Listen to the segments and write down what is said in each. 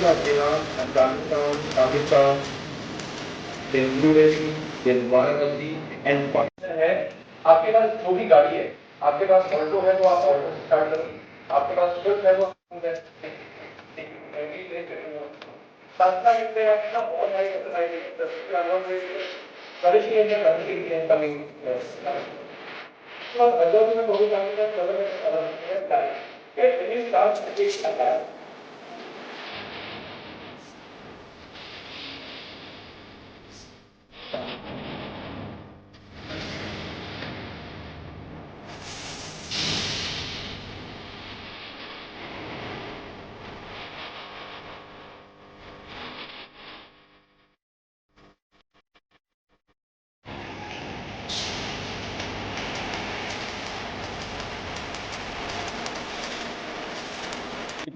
Bajrang and Rajasthan, Pakistan, then New Delhi, then Varanasi and है। आपके पास जो भी गाड़ी है, आपके पास ऑल्टो है तो आप ऑल्टो स्टार्ट करिए, आपके पास स्विफ्ट है तो साथ में अपना बहुत हाई एक्सरसाइज कमिंग तो अगर मैं बहुत ज्यादा it is not a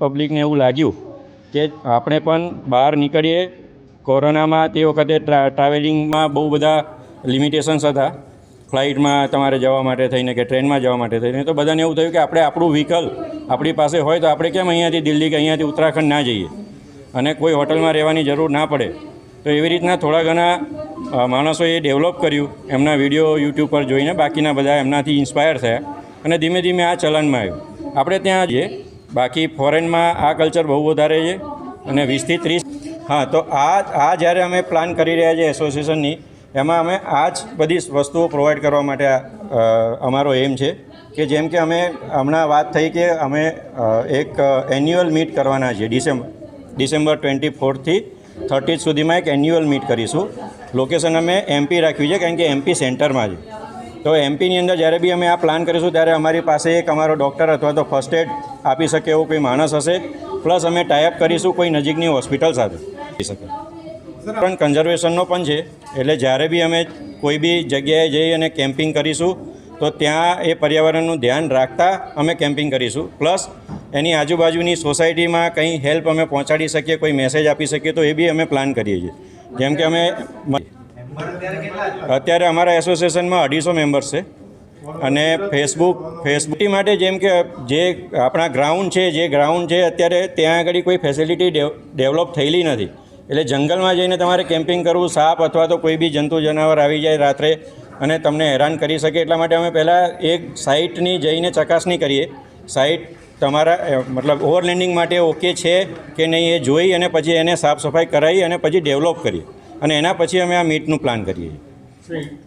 પબ્લિકને એવું લાગ્યું કે આપણે પણ બહાર નીકળીએ કોરોનામાં તે વખતે ટ્રાવેલિંગમાં બહુ બધા લિમિટેશન્સ હતા ફ્લાઇટમાં તમારે જવા માટે થઈને કે ટ્રેનમાં જવા માટે થઈને તો બધાને એવું થયું કે આપણે આપણું વ્હીકલ આપણી પાસે હોય તો આપણે કેમ અહીંયાથી દિલ્હી કે અહીંયાથી ઉત્તરાખંડ ના જઈએ અને કોઈ હોટલમાં રહેવાની જરૂર ના પડે તો એવી રીતના થોડા ઘણા માણસોએ ડેવલપ કર્યું એમના વિડીયો યુટ્યુબ પર જોઈને બાકીના બધા એમનાથી ઇન્સ્પાયર થયા અને ધીમે ધીમે આ ચલનમાં આવ્યું આપણે ત્યાં જઈએ બાકી ફોરેનમાં આ કલ્ચર બહુ વધારે છે અને 20 થી 30 હા તો આ જ્યારે અમે પ્લાન કરી રહ્યા છીએ એસોસિએશનની એમાં અમે આ જ બધી વસ્તુઓ પ્રોવાઈડ કરવા માટે અમારો એમ છે કે જેમ કે અમે હમણાં વાત થઈ કે અમે એક એન્યુઅલ મીટ કરવાના છીએ ડિસેમ્બર 24 થી 30 સુધીમાં એક એન્યુઅલ મીટ કરીશું લોકેશન અમે એમપી રાખ્યું છે કારણ કે એમપી સેન્ટરમાં છે તો એમપીની અંદર જ્યારે બી અમે આ પ્લાન કરીશું ત્યારે અમારી પાસે એક અમારો ડૉક્ટર અથવા તો ફર્સ્ટ એડ આપી શકે એવો કોઈ માણસ હશે પ્લસ અમે ટાઈઅપ કરીશું કોઈ નજીકની હોસ્પિટલ સાથે થઈ શકે પણ કન્ઝર્વેશનનો પણ છે એટલે જ્યારે બી અમે કોઈ બી જગ્યાએ જઈ અને કેમ્પિંગ કરીશું તો ત્યાં એ પર્યાવરણનું ધ્યાન રાખતા અમે કેમ્પિંગ કરીશું પ્લસ એની આજુબાજુની સોસાયટીમાં કંઈ હેલ્પ અમે પહોંચાડી શકીએ કોઈ મેસેજ આપી શકીએ તો એ બી અમે પ્લાન કરીએ છીએ જેમ કે અમે અત્યારે અમારા એસોસિએશનમાં 250 મેમ્બર્સ છે અને ફેસબુક માટે જેમ કે જે આપણા ગ્રાઉન્ડ છે અત્યારે ત્યાં આગળ કોઈ ફેસિલિટી ડેવલપ થયેલી નથી એટલે જંગલમાં જઈને તમારે કેમ્પિંગ કરવું સાપ અથવા તો કોઈ બી જંતુ જનાવર આવી જાય રાત્રે અને તમને હેરાન કરી શકે એટલા માટે અમે પહેલાં એક સાઇટની જઈને ચકાસણી કરીએ સાઇટ તમારા મતલબ ઓવરલેન્ડિંગ માટે ઓકે છે કે નહીં એ જોઈ અને પછી એને સાફ સફાઈ કરાવી અને પછી ડેવલપ કરીએ અને એના પછી અમે આ મીટનું પ્લાન કરીએ છીએ